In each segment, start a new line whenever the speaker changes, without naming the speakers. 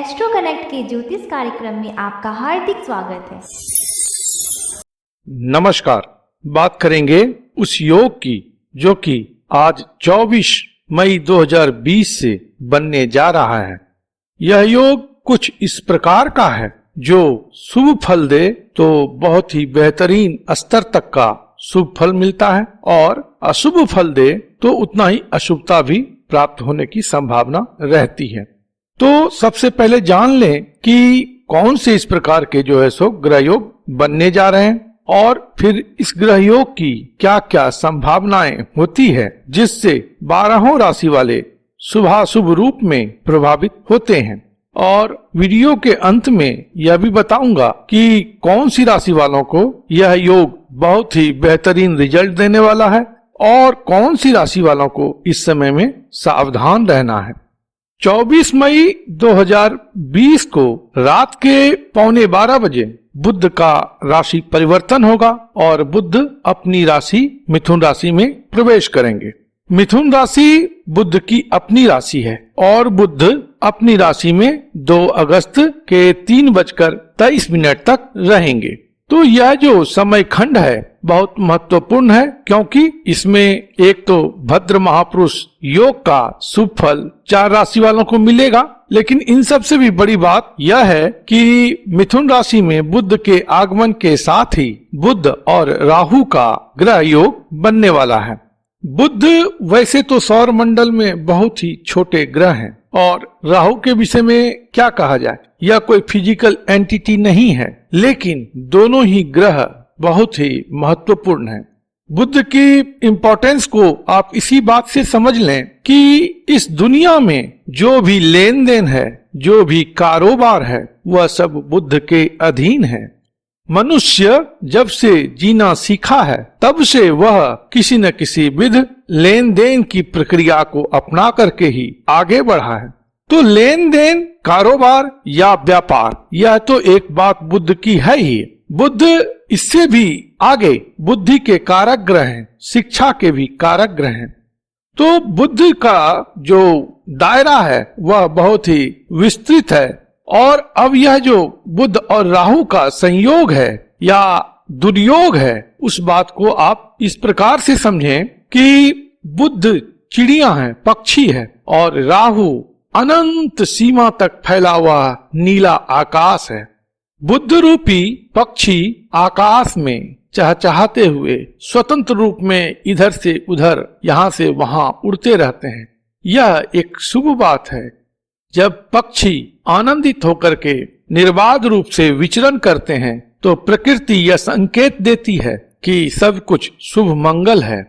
Astro connect के ज्योतिष कार्यक्रम में आपका हार्दिक स्वागत है।
नमस्कार। बात करेंगे उस योग की जो कि आज 24 मई 2020 से बनने जा रहा है। यह योग कुछ इस प्रकार का है जो शुभ फल दे तो बहुत ही बेहतरीन स्तर तक का शुभ फल मिलता है और अशुभ फल दे तो उतना ही अशुभता भी प्राप्त होने की संभावना रहती है। तो सबसे पहले जान लें कि कौन से इस प्रकार के जो है सो ग्रह योग बनने जा रहे हैं और फिर इस ग्रह योग की क्या क्या संभावनाएं होती है जिससे 12 राशि वाले शुभाशुभ रूप में प्रभावित होते हैं। और वीडियो के अंत में यह भी बताऊंगा कि कौन सी राशि वालों को यह योग बहुत ही बेहतरीन रिजल्ट देने वाला है और कौन सी राशि वालों को इस समय में सावधान रहना है। 24 मई 2020 को रात के 11:15 बजे बुध का राशि परिवर्तन होगा और बुध अपनी राशि मिथुन राशि में प्रवेश करेंगे। मिथुन राशि बुध की अपनी राशि है और बुध अपनी राशि में 2 अगस्त के 3:23 तक रहेंगे। तो यह जो समय खंड है बहुत महत्वपूर्ण है क्योंकि इसमें एक तो भद्र महापुरुष योग का शुभ फल 4 राशि वालों को मिलेगा, लेकिन इन सब से भी बड़ी बात यह है कि मिथुन राशि में बुध के आगमन के साथ ही बुध और राहु का ग्रह योग बनने वाला है। बुध वैसे तो सौर मंडल में बहुत ही छोटे ग्रह हैं और राहु के विषय में क्या कहा जाए, यह कोई फिजिकल एंटिटी नहीं है, लेकिन दोनों ही ग्रह बहुत ही महत्वपूर्ण है। बुध की इम्पोर्टेंस को आप इसी बात से समझ लें कि इस दुनिया में जो भी लेन देन है, जो भी कारोबार है, वह सब बुध के अधीन है। मनुष्य जब से जीना सीखा है तब से वह किसी न किसी विध लेन देन की प्रक्रिया को अपना करके ही आगे बढ़ा है। तो लेन देन, कारोबार या व्यापार, यह तो एक बात बुध की है ही। बुध इससे भी आगे बुद्धि के कारक ग्रह हैं, शिक्षा के भी कारक ग्रह हैं। तो बुध का जो दायरा है वह बहुत ही विस्तृत है और अब यह जो बुध और राहु का संयोग है या दुर्योग है, उस बात को आप इस प्रकार से समझें कि बुध चिड़िया है, पक्षी है और राहु अनंत सीमा तक फैला हुआ नीला आकाश है। बुध रूपी पक्षी आकाश में चहचहाते हुए स्वतंत्र रूप में इधर से उधर, यहाँ से वहां उड़ते रहते हैं। यह एक शुभ बात है। जब पक्षी आनंदित होकर के निर्बाध रूप से विचरण करते हैं तो प्रकृति यह संकेत देती है कि सब कुछ शुभ मंगल है।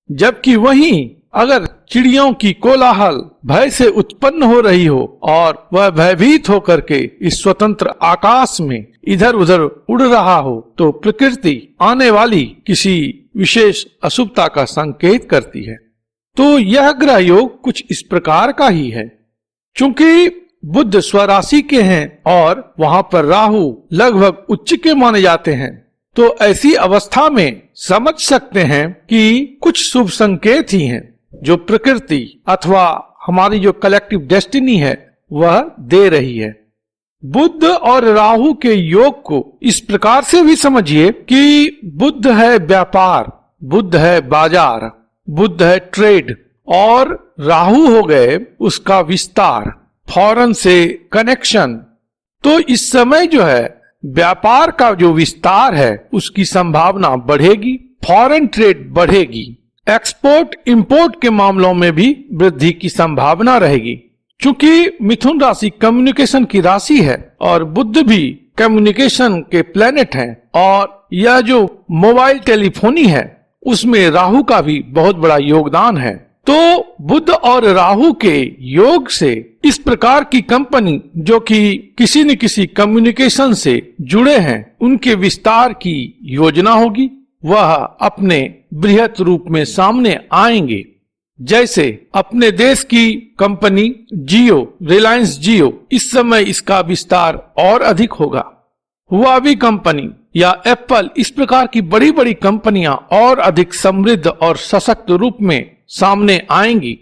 जबकि वहीं अगर चिड़ियों की कोलाहल भय से उत्पन्न हो रही हो और वह भयभीत होकर के इस स्वतंत्र आकाश में इधर उधर उड़ रहा हो तो प्रकृति आने वाली किसी विशेष अशुभता का संकेत करती है। तो यह ग्रह योग कुछ इस प्रकार का ही है। चूंकि बुध स्वराशि के हैं और वहां पर राहु लगभग उच्च के माने जाते हैं, तो ऐसी अवस्था में समझ सकते हैं कि कुछ शुभ संकेत ही हैं जो प्रकृति अथवा हमारी जो कलेक्टिव डेस्टिनी है वह दे रही है। बुध और राहु के योग को इस प्रकार से भी समझिए कि बुध है व्यापार, बुध है बाजार, बुध है ट्रेड और राहु हो गए उसका विस्तार, फॉरेन से कनेक्शन। तो इस समय जो है व्यापार का जो विस्तार है उसकी संभावना बढ़ेगी, फॉरेन ट्रेड बढ़ेगी, एक्सपोर्ट इंपोर्ट के मामलों में भी वृद्धि की संभावना रहेगी। चूंकि मिथुन राशि कम्युनिकेशन की राशि है और बुध भी कम्युनिकेशन के प्लेनेट हैं और यह जो मोबाइल टेलीफोनी है उसमें राहु का भी बहुत बड़ा योगदान है। तो बुध और राहु के योग से इस प्रकार की कंपनी जो कि किसी न किसी कम्युनिकेशन से जुड़े हैं उनके विस्तार की योजना होगी, वह अपने बृहत रूप में सामने आएंगे। जैसे अपने देश की कंपनी जियो, रिलायंस जियो, इस समय इसका विस्तार और अधिक होगा। हुआवी कंपनी या एप्पल, इस प्रकार की बड़ी बड़ी कंपनियां और अधिक समृद्ध और सशक्त रूप में सामने आएंगी।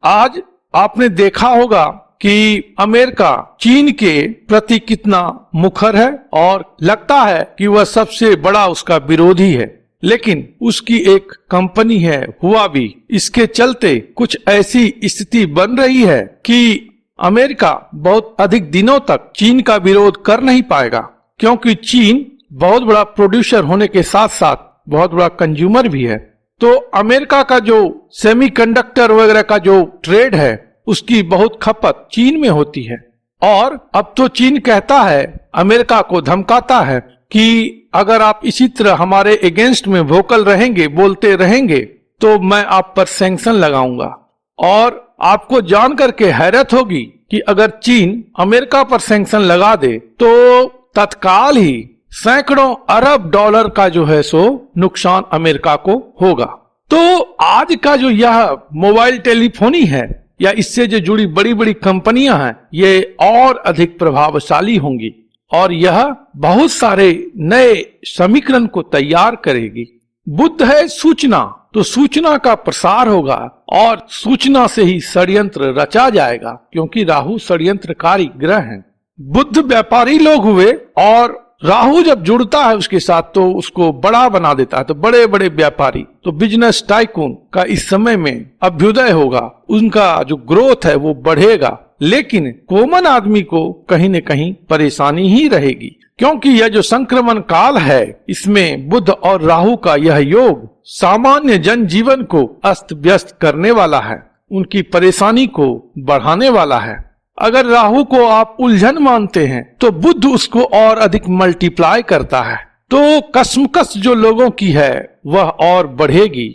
आज आपने देखा होगा कि अमेरिका चीन के प्रति कितना मुखर है और लगता है कि वह सबसे बड़ा उसका विरोधी है, लेकिन उसकी एक कंपनी है हुआवी। इसके चलते कुछ ऐसी स्थिति बन रही है कि अमेरिका बहुत अधिक दिनों तक चीन का विरोध कर नहीं पाएगा, क्योंकि चीन बहुत बड़ा प्रोड्यूसर होने के साथ साथ बहुत बड़ा कंज्यूमर भी है। तो अमेरिका का जो सेमीकंडक्टर वगैरह का जो ट्रेड है उसकी बहुत खपत चीन में होती है। और अब तो चीन कहता है, अमेरिका को धमकाता है कि अगर आप इसी तरह हमारे अगेंस्ट में वोकल रहेंगे, बोलते रहेंगे, तो मैं आप पर सैंक्शन लगाऊंगा। और आपको जान करके हैरत होगी कि अगर चीन अमेरिका पर सैंक्शन लगा दे तो तत्काल ही सैकड़ों अरब डॉलर का जो है सो नुकसान अमेरिका को होगा। तो आज का जो यह मोबाइल टेलीफोनी है या इससे जो जुड़ी बड़ी बड़ी कंपनियां हैं, ये और अधिक प्रभावशाली होंगी और यह बहुत सारे नए समीकरण को तैयार करेगी। बुद्ध है सूचना, तो सूचना का प्रसार होगा और सूचना से ही षड्यंत्र रचा जाएगा, क्योंकि राहु षड्यंत्रकारी ग्रह है। बुद्ध व्यापारी लोग हुए और राहु जब जुड़ता है उसके साथ तो उसको बड़ा बना देता है। तो बड़े बड़े व्यापारी, तो बिजनेस टाइकून का इस समय में अभ्युदय होगा, उनका जो ग्रोथ है वो बढ़ेगा। लेकिन कॉमन आदमी को कहीं न कहीं परेशानी ही रहेगी, क्योंकि यह जो संक्रमण काल है इसमें बुध और राहु का यह योग सामान्य जनजीवन को अस्त व्यस्त करने वाला है, उनकी परेशानी को बढ़ाने वाला है। अगर राहु को आप उलझन मानते हैं तो बुध उसको और अधिक मल्टीप्लाई करता है। तो कश्मकश जो लोगों की है वह और बढ़ेगी।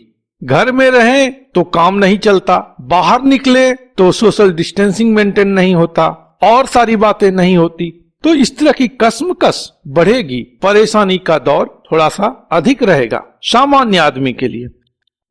घर में रहें तो काम नहीं चलता, बाहर निकले तो सोशल डिस्टेंसिंग मेंटेन नहीं होता और सारी बातें नहीं होती। तो इस तरह की कश्मकश बढ़ेगी, परेशानी का दौर थोड़ा सा अधिक रहेगा सामान्य आदमी के लिए।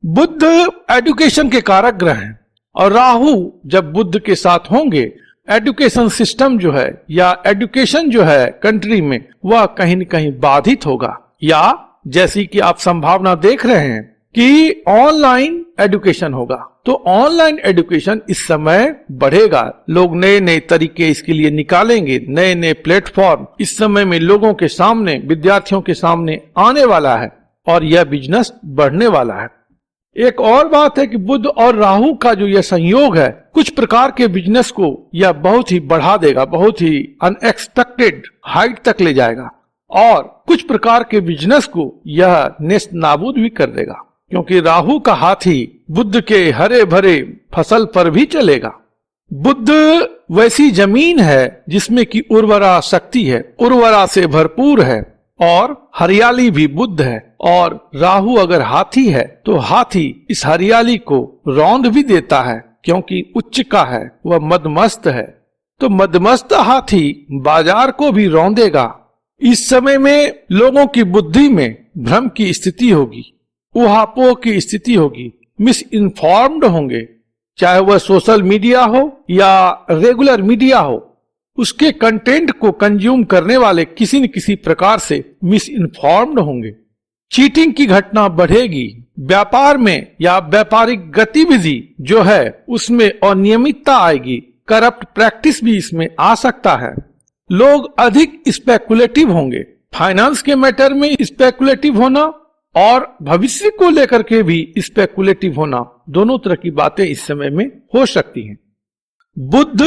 बुध एजुकेशन के कारक ग्रह हैं और राहु जब बुध के साथ होंगे, एजुकेशन सिस्टम जो है या एजुकेशन जो है कंट्री में वह कहीं न कहीं बाधित होगा, या जैसी कि आप संभावना देख रहे हैं कि ऑनलाइन एजुकेशन होगा। तो ऑनलाइन एजुकेशन इस समय बढ़ेगा, लोग नए नए तरीके इसके लिए निकालेंगे, नए नए प्लेटफॉर्म इस समय में लोगों के सामने, विद्यार्थियों के सामने आने वाला है और यह बिजनेस बढ़ने वाला है। एक और बात है कि बुध और राहु का जो यह संयोग है कुछ प्रकार के बिजनेस को यह बहुत ही बढ़ा देगा, बहुत ही अनएक्सपेक्टेड हाइट तक ले जाएगा, और कुछ प्रकार के बिजनेस को यह नेस्त नाबूद भी कर देगा, क्योंकि राहु का हाथी बुध के हरे भरे फसल पर भी चलेगा। बुध वैसी जमीन है जिसमें की उर्वरा शक्ति है, उर्वरा से भरपूर है और हरियाली भी बुध है। और राहु अगर हाथी है तो हाथी इस हरियाली को रौंद भी देता है, क्योंकि उच्च का है, वह मदमस्त है। तो मदमस्त हाथी बाजार को भी रौंदेगा। इस समय में लोगों की बुद्धि में भ्रम की स्थिति होगी, उहापोह की स्थिति होगी, मिस इन्फॉर्म्ड होंगे, चाहे वह सोशल मीडिया हो या रेगुलर मीडिया हो। उसके कंटेंट को कंज्यूम करने वाले किसी न किसी प्रकार से मिस इन्फॉर्म्ड होंगे। चीटिंग की घटना बढ़ेगी। व्यापार में या व्यापारिक गतिविधि जो है उसमें अनियमितता आएगी, करप्ट प्रैक्टिस भी इसमें आ सकता है। लोग अधिक स्पेकुलेटिव होंगे, फाइनेंस के मैटर में स्पेकुलेटिव होना और भविष्य को लेकर के भी स्पेकुलेटिव होना, दोनों तरह की बातें इस समय में हो सकती हैं। बुध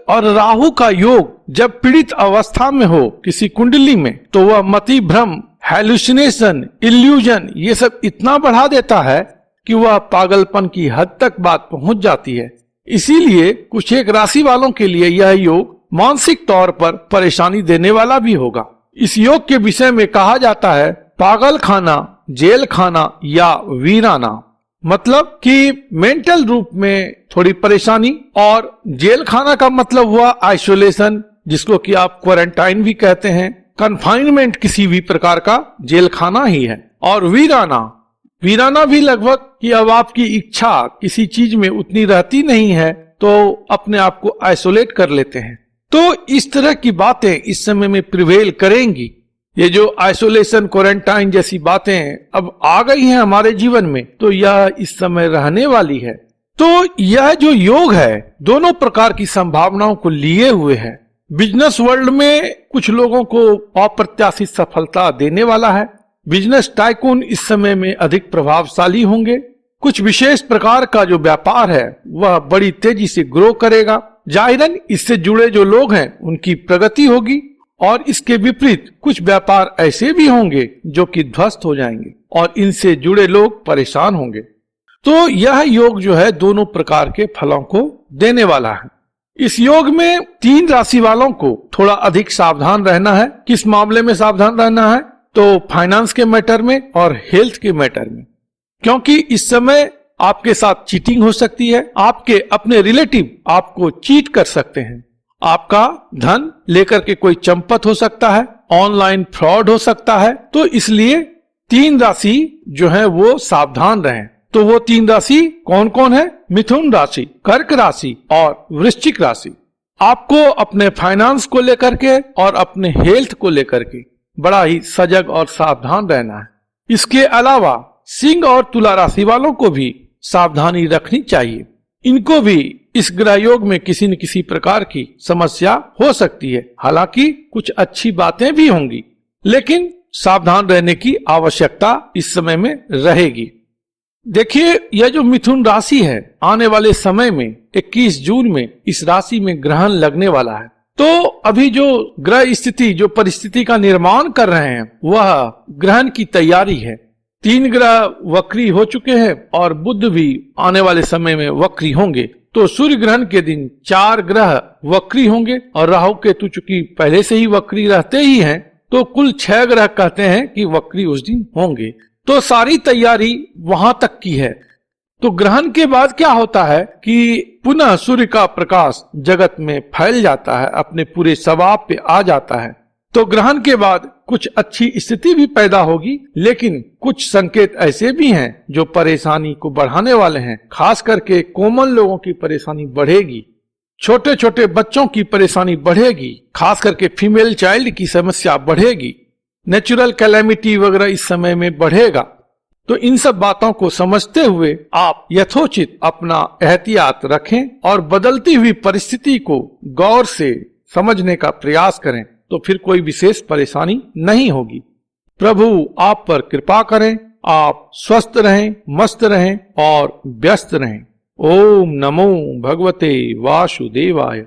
और राहु का योग जब पीड़ित अवस्था में हो किसी कुंडली में, तो वह मति भ्रम, हैलुसिनेशन, इल्यूजन ये सब इतना बढ़ा देता है कि वह पागलपन की हद तक बात पहुंच जाती है। इसीलिए कुछ एक राशि वालों के लिए यह योग मानसिक तौर पर परेशानी देने वाला भी होगा। इस योग के विषय में कहा जाता है पागल खाना, जेल खाना या वीराना, मतलब कि मेंटल रूप में थोड़ी परेशानी, और जेल खाना का मतलब हुआ आइसोलेशन, जिसको कि आप क्वारंटाइन भी कहते हैं, कन्फाइनमेंट किसी भी प्रकार का जेल खाना ही है। और वीराना, वीराना भी लगभग कि अब आपकी इच्छा किसी चीज में उतनी रहती नहीं है तो अपने आप को आइसोलेट कर लेते हैं। तो इस तरह की बातें इस समय में प्रिवेल करेंगी। ये जो आइसोलेशन, क्वारंटाइन जैसी बातें अब आ गई हैं हमारे जीवन में, तो यह इस समय रहने वाली है। तो यह जो योग है दोनों प्रकार की संभावनाओं को लिए हुए है। बिजनेस वर्ल्ड में कुछ लोगों को अप्रत्याशित सफलता देने वाला है। बिजनेस टाइकून इस समय में अधिक प्रभावशाली होंगे। कुछ विशेष प्रकार का जो व्यापार है वह बड़ी तेजी से ग्रो करेगा। जाहिरन इससे जुड़े जो लोग हैं उनकी प्रगति होगी, और इसके विपरीत कुछ व्यापार ऐसे भी होंगे जो कि ध्वस्त हो जाएंगे और इनसे जुड़े लोग परेशान होंगे। तो यह योग जो है दोनों प्रकार के फलों को देने वाला है। इस योग में 3 राशि वालों को थोड़ा अधिक सावधान रहना है। किस मामले में सावधान रहना है? तो फाइनेंस के मैटर में और हेल्थ के मैटर में, क्योंकि इस समय आपके साथ चीटिंग हो सकती है। आपके अपने रिलेटिव आपको चीट कर सकते हैं। आपका धन लेकर के कोई चंपत हो सकता है, ऑनलाइन फ्रॉड हो सकता है। तो इसलिए 3 राशि जो है वो सावधान रहें। तो वो 3 राशि कौन कौन है? मिथुन राशि, कर्क राशि और वृश्चिक राशि। आपको अपने फाइनेंस को लेकर के और अपने हेल्थ को लेकर के बड़ा ही सजग और सावधान रहना है। इसके अलावा सिंह और तुला राशि वालों को भी सावधानी रखनी चाहिए। इनको भी इस ग्रह योग में किसी न किसी प्रकार की समस्या हो सकती है। हालांकि कुछ अच्छी बातें भी होंगी, लेकिन सावधान रहने की आवश्यकता इस समय में रहेगी। देखिए, यह जो मिथुन राशि है आने वाले समय में 21 जून में इस राशि में ग्रहण लगने वाला है। तो अभी जो ग्रह स्थिति, जो परिस्थिति का निर्माण कर रहे हैं वह ग्रहण की तैयारी है। 3 ग्रह वक्री हो चुके हैं और बुध भी आने वाले समय में वक्री होंगे। तो सूर्य ग्रहण के दिन 4 ग्रह वक्री होंगे और राहु केतु चूंकि पहले से ही वक्री रहते ही हैं, तो कुल 6 ग्रह कहते हैं कि वक्री उस दिन होंगे। तो सारी तैयारी वहां तक की है। तो ग्रहण के बाद क्या होता है कि पुनः सूर्य का प्रकाश जगत में फैल जाता है, अपने पूरे स्वभाव पे आ जाता है। तो ग्रहण के बाद कुछ अच्छी स्थिति भी पैदा होगी, लेकिन कुछ संकेत ऐसे भी हैं जो परेशानी को बढ़ाने वाले हैं। खास करके कोमल लोगों की परेशानी बढ़ेगी, छोटे छोटे बच्चों की परेशानी बढ़ेगी, खास करके फीमेल चाइल्ड की समस्या बढ़ेगी, नेचुरल कैलेमिटी वगैरह इस समय में बढ़ेगा। तो इन सब बातों को समझते हुए आप यथोचित अपना एहतियात रखें और बदलती हुई परिस्थिति को गौर से समझने का प्रयास करें, तो फिर कोई विशेष परेशानी नहीं होगी। प्रभु आप पर कृपा करें, आप स्वस्थ रहें, मस्त रहें और व्यस्त रहें। ओम नमो भगवते वासुदेवाय।